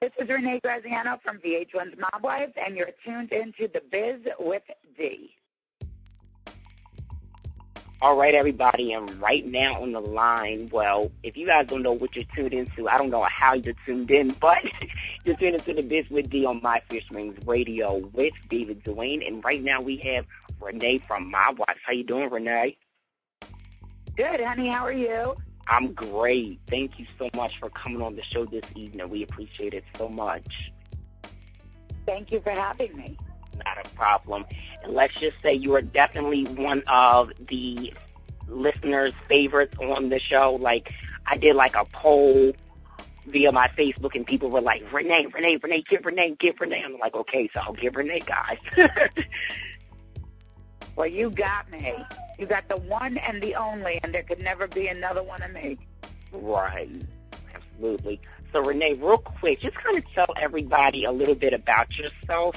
This is Renee Graziano from VH1's Mob Wives, and you're tuned into The Biz with D. All right, everybody, and right now on the line, well, if you guys don't know what you're tuned into, I don't know how you're tuned in, but you're tuned into The Biz with D on My Fish Wings Radio with David Duane, and right now we have Renee from Mob Wives. How you doing, Renee? Good, honey. How are you? I'm great. Thank you so much for coming on the show this evening. We appreciate it so much. Thank you for having me. Not a problem. And let's just say you are definitely one of the listeners' favorites on the show. Like, I did like a poll via my Facebook, and people were like, Renee, give Renee. I'm like, okay, so I'll give Renee, guys. Well, you got me. You got the one and the only, and there could never be another one of me. Right. Absolutely. So, Renee, real quick, just kind of tell everybody a little bit about yourself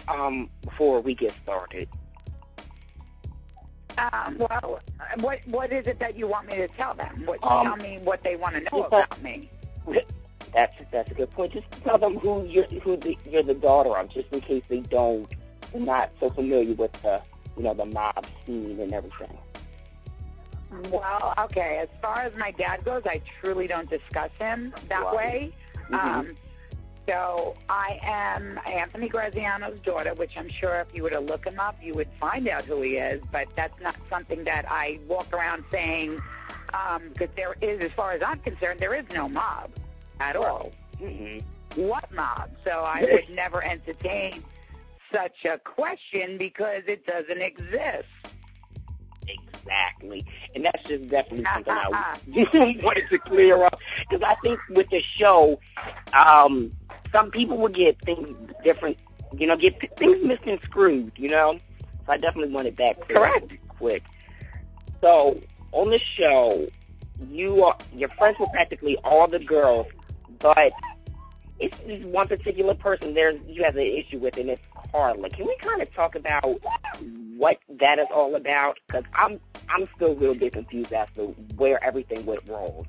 before we get started. Well, what is it that you want me to tell them? Tell me what they want to know about me. That's a good point. Just tell them who you're the daughter of, just in case they're not so familiar with the mob scene and everything. Well, okay. As far as my dad goes, I truly don't discuss him that way. Mm-hmm. So I am Anthony Graziano's daughter, which I'm sure if you were to look him up, you would find out who he is. But that's not something that I walk around saying, because there is, as far as I'm concerned, there is no mob at all. Mm-hmm. What mob? So I would never entertain such a question because it doesn't exist. Exactly. And that's just definitely something I wanted to clear up. Because I think with the show, some people will get things different, get things misconstrued, So I definitely wanted that clear quick. So on the show, you're friends with practically all the girls, but it's this one particular person you have an issue with, and it's Carla. Can we kind of talk about what that is all about? Because I'm still a little bit confused as to where everything went wrong.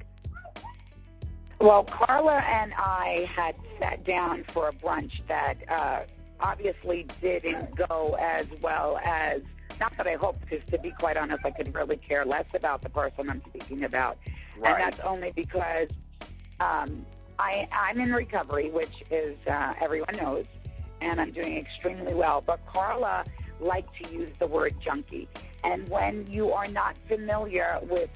Well, Carla and I had sat down for a brunch that obviously didn't go as well as, not that I hoped, because to be quite honest, I could really care less about the person I'm speaking about. Right. And that's only because I'm in recovery, which is everyone knows, and I'm doing extremely well. But Carla liked to use the word junkie. And when you are not familiar with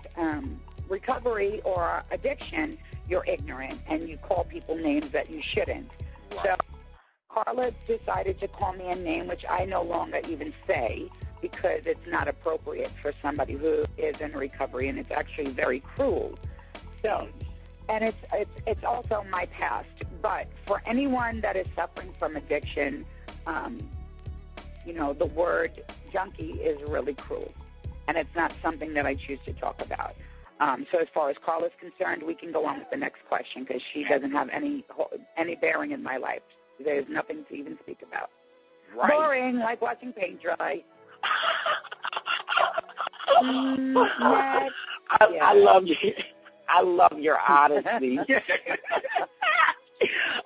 recovery or addiction, you're ignorant, and you call people names that you shouldn't. Right. So Carla decided to call me a name which I no longer even say because it's not appropriate for somebody who is in recovery, and it's actually very cruel. So, and it's also my past. But for anyone that is suffering from addiction, the word junkie is really cruel, and it's not something that I choose to talk about. So as far as Carla's concerned, we can go on with the next question because she doesn't have any bearing in my life. There's nothing to even speak about. Right. Boring, like watching paint dry. I love you. I love your honesty.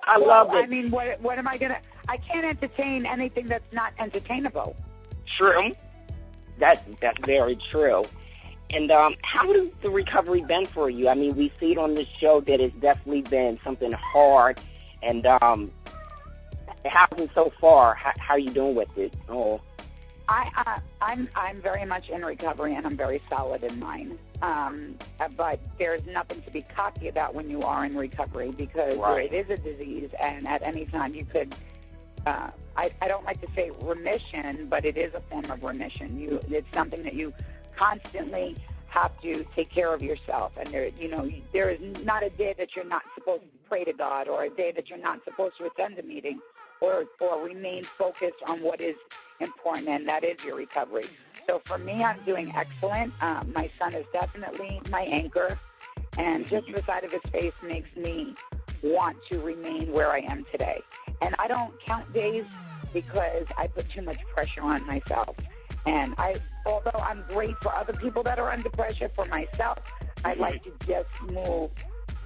I love it. I mean, what am I going to... I can't entertain anything that's not entertainable. True. That's very true. And how has the recovery been for you? I mean, we see it on this show that it's definitely been something hard. And how has it so far? How are you doing with it? Oh. I'm very much in recovery, and I'm very solid in mine. But there's nothing to be cocky about when you are in recovery because it is a disease, and at any time you could. I don't like to say remission, but it is a form of remission. It's something that you constantly have to take care of yourself, and there is not a day that you're not supposed to pray to God, or a day that you're not supposed to attend a meeting, or remain focused on what is important, and that is your recovery. So for me, I'm doing excellent. My son is definitely my anchor, and just the sight of his face makes me want to remain where I am today. And I don't count days because I put too much pressure on myself. And although I'm great for other people that are under pressure, for myself, I like to just move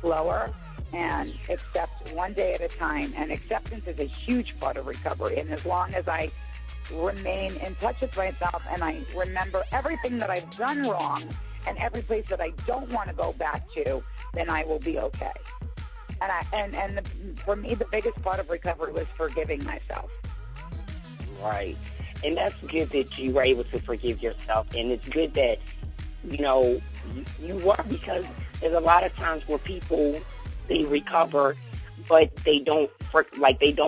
slower and accept one day at a time. And acceptance is a huge part of recovery. And as long as I remain in touch with myself and I remember everything that I've done wrong and every place that I don't want to go back to, then I will be okay. For me, the biggest part of recovery was forgiving myself. Right. And that's good that you were able to forgive yourself. And it's good that, you were, because there's a lot of times where people, they recover, but they don't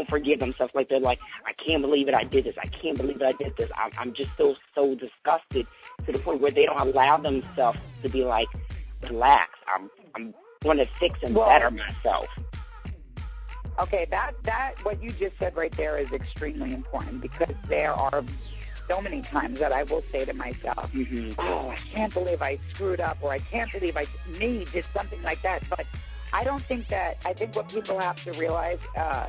forgive themselves. Like, they're like, I can't believe it, I did this. I can't believe it, I did this. I'm just so disgusted, to the point where they don't allow themselves to be like, relax. I'm going to fix and better myself. Okay, that what you just said right there is extremely important, because there are so many times that I will say to myself, oh, I can't believe I screwed up, or I can't believe did something like that. But I think what people have to realize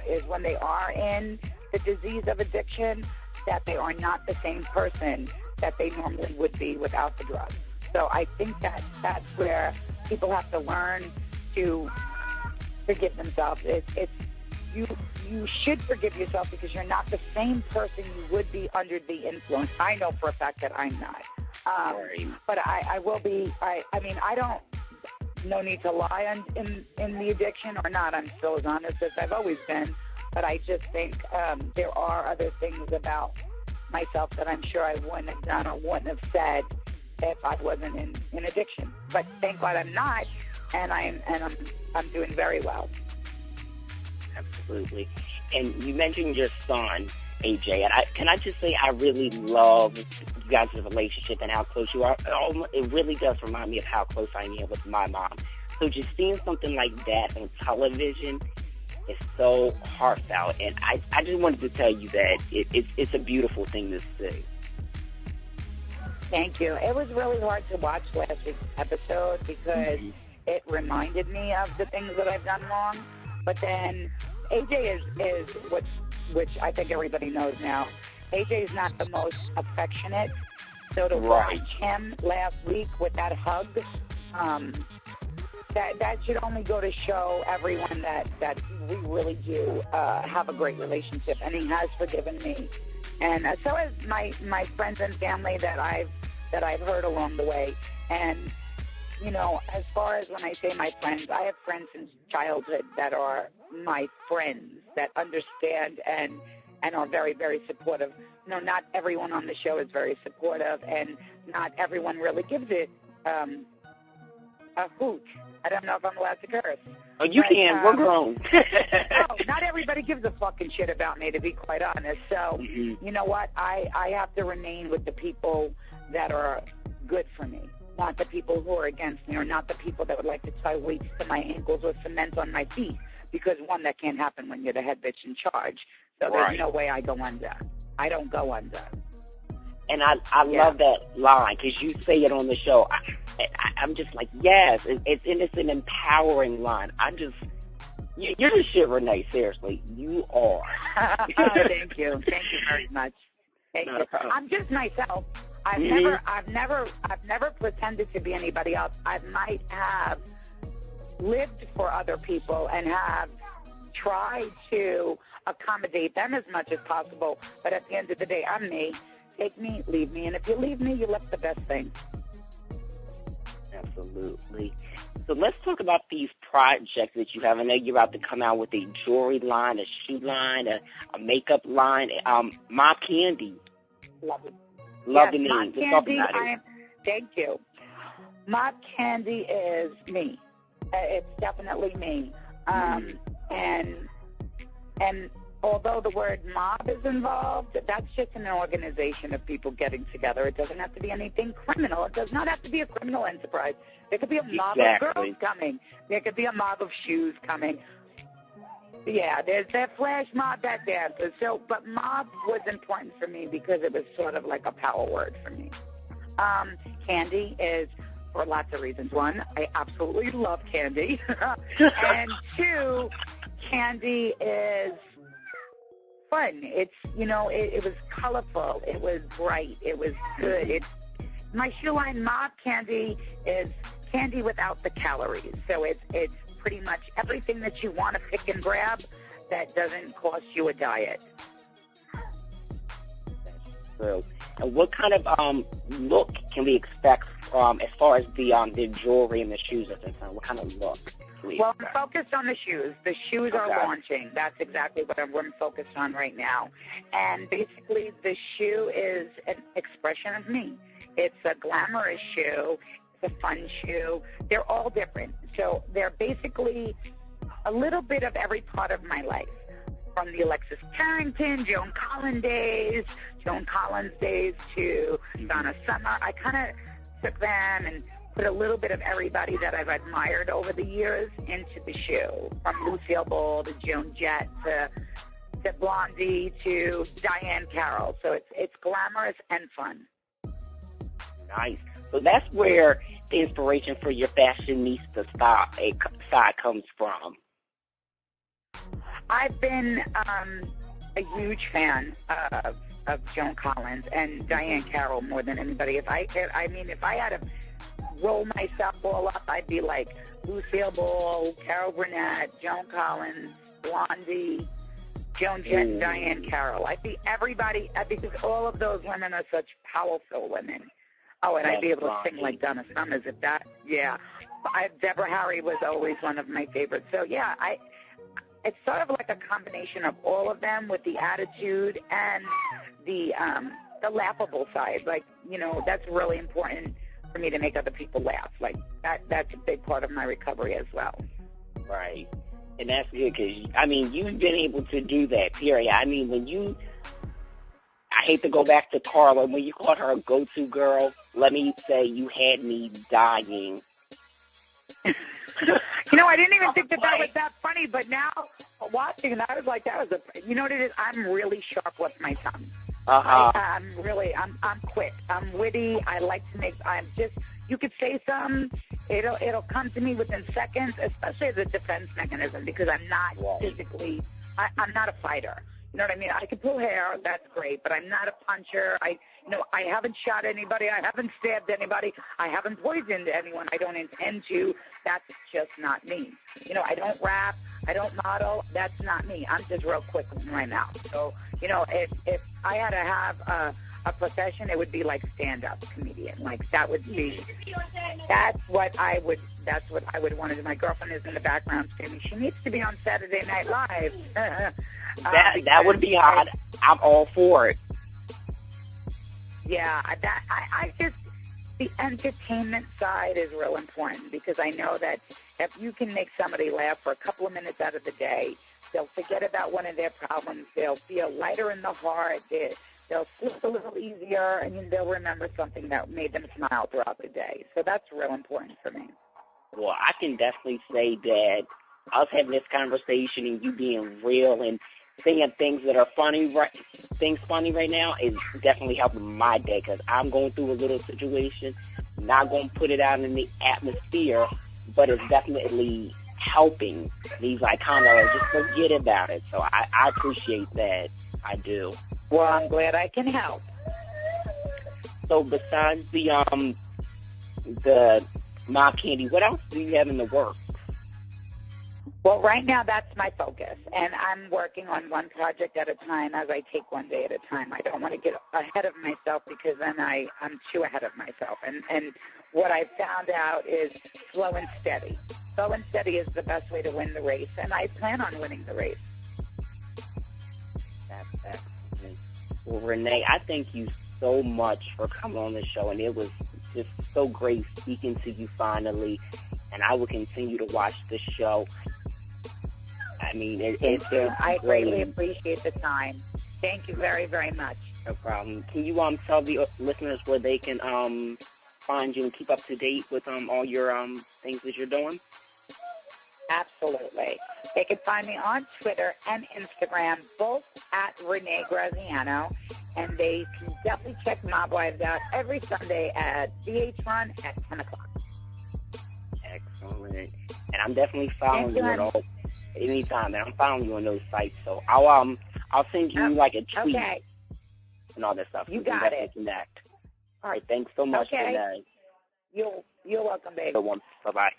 is when they are in the disease of addiction, that they are not the same person that they normally would be without the drug. So I think that's where people have to learn to forgive themselves. You should forgive yourself, because you're not the same person you would be under the influence. I know for a fact that I'm not. But I will be. I mean, I don't. No need to lie in the addiction or not. I'm still as honest as I've always been. But I just think there are other things about myself that I'm sure I wouldn't have done or wouldn't have said if I wasn't in addiction. But thank God I'm not, and I'm doing very well. Absolutely. And you mentioned your son, AJ, and can I just say I really love you guys' relationship and how close you are. It really does remind me of how close I am with my mom. So just seeing something like that on television is so heartfelt, and I just wanted to tell you that it's a beautiful thing to see. Thank you. It was really hard to watch last week's episode, because it reminded me of the things that I've done wrong. But then AJ is which I think everybody knows now. AJ is not the most affectionate. So to watch him last week with that hug, that should only go to show everyone that we really do have a great relationship, and he has forgiven me, and so has my friends and family that I've heard along the way. And as far as when I say my friends, I have friends since childhood that are my friends, that understand and are very, very supportive. Not everyone on the show is very supportive, and not everyone really gives it a hoot. I don't know if I'm allowed to curse. Oh, you can. We're grown. No, not everybody gives a fucking shit about me, to be quite honest. So, you know what? I have to remain with the people that are good for me, not the people who are against me, or not the people that would like to tie weights to my ankles or cement on my feet, because, one, that can't happen when you're the head bitch in charge. So there's no way I go under. I don't go under. And I love that line, because you say it on the show. I'm just like, yes, it's an empowering line. You're the shit, Renee. Seriously, you are. Thank you. Thank you very much. Thank you. I'm just myself. I've never pretended to be anybody else. I might have lived for other people and have tried to accommodate them as much as possible. But at the end of the day, I'm me. Take me, leave me. And if you leave me, you left the best thing. Absolutely. So let's talk about these projects that you have. I know you're about to come out with a jewelry line, a shoe line, a makeup line. Mob Candy. Love it. Love the name. Mob Candy, thank you. Mob Candy is me. It's definitely me. And although the word mob is involved, that's just an organization of people getting together. It doesn't have to be anything criminal. It does not have to be a criminal enterprise. There could be a mob of girls coming. There could be a mob of shoes coming. Yeah, there's that flash mob that dances. So, but mob was important for me because it was sort of like a power word for me. Candy is for lots of reasons. One, I absolutely love candy. And two, candy is fun. It's, it was colorful. It was bright. It was good. My shoe line, Mob Candy, is candy without the calories. So it's pretty much everything that you want to pick and grab that doesn't cost you a diet. That's true. And what kind of look can we expect as far as the jewelry and the shoes are concerned? What kind of look? Well, I'm focused on the shoes. The shoes are launching. That's exactly what I'm focused on right now. And basically, the shoe is an expression of me. It's a glamorous shoe. It's a fun shoe. They're all different. So they're basically a little bit of every part of my life. From the Alexis Carrington, Joan Collins days to Donna Summer. I kind of took them and put a little bit of everybody that I've admired over the years into the shoe, from Lucille Ball to Joan Jett to Blondie to Diane Carroll. So it's glamorous and fun. Nice. So that's where the inspiration for your fashionista side comes from. I've been a huge fan of Joan Collins and Diane Carroll more than anybody. If I had to roll myself all up, I'd be like Lucille Ball, Carol Burnett, Joan Collins, Blondie, Joan Jett, and Diane Carroll. I'd be everybody, because all of those women are such powerful women. Oh, and I'd be able to sing like Donna Summers if that, Deborah Harry was always one of my favorites. So, yeah, it's sort of like a combination of all of them with the attitude and the laughable side. Like, that's really important for me to make other people laugh. Like, that's a big part of my recovery as well. Right. And that's good because, you've been able to do that, period. I hate to go back to Carla, when you called her a go-to girl, let me say you had me dying. I didn't even think that was that funny, but now watching that, I was like, you know what it is? I'm really sharp with my tongue. I'm quick. I'm witty. I like to you could say something, it'll come to me within seconds, especially as a defense mechanism, because I'm not physically, I'm not a fighter. You know what I mean? I can pull hair, that's great, but I'm not a puncher. I haven't shot anybody. I haven't stabbed anybody. I haven't poisoned anyone. I don't intend to. That's just not me. I don't rap. I don't model. That's not me. I'm just real quick with my mouth. So, if I had to have a profession, it would be like stand-up comedian. Like, that would be, that's what I would want to do. My girlfriend is in the background screaming, she needs to be on Saturday Night Live. That would be hard. I'm all for it. Yeah, I just, the entertainment side is real important, because I know that if you can make somebody laugh for a couple of minutes out of the day, they'll forget about one of their problems. They'll feel lighter in the heart. They'll sleep a little easier, and they'll remember something that made them smile throughout the day. So that's real important for me. Well, I can definitely say that us having this conversation and you being real and saying things that are funny right now is definitely helping my day, because I'm going through a little situation. Not going to put it out in the atmosphere, but it's definitely helping me, like, kind of just forget about it. So I appreciate that. I do. Well, I'm glad I can help. So besides the mob candy, what else do you have in the works? Well, right now that's my focus, and I'm working on one project at a time as I take one day at a time. I don't want to get ahead of myself, because then I'm too ahead of myself. And what I've found out is slow and steady. Slow and steady is the best way to win the race, and I plan on winning the race. That's excellent. Well, Renee, I thank you so much for coming on the show, and it was just so great speaking to you finally, and I will continue to watch the show. It's I greatly appreciate the time. Thank you very, very much. No problem. Can you tell the listeners where they can find you and keep up to date with all your things that you're doing? Absolutely. They can find me on Twitter and Instagram, both at Renee Graziano, and they can definitely check Mob Wives out every Sunday at VH1 at 10 o'clock. Excellent. And I'm definitely following you at all. Anytime, and I'm following you on those sites, so I'll send you like a tweet and all that stuff. You got it. Connect. All right, thanks so much, Renee. You're welcome, baby. Good one. Bye-bye.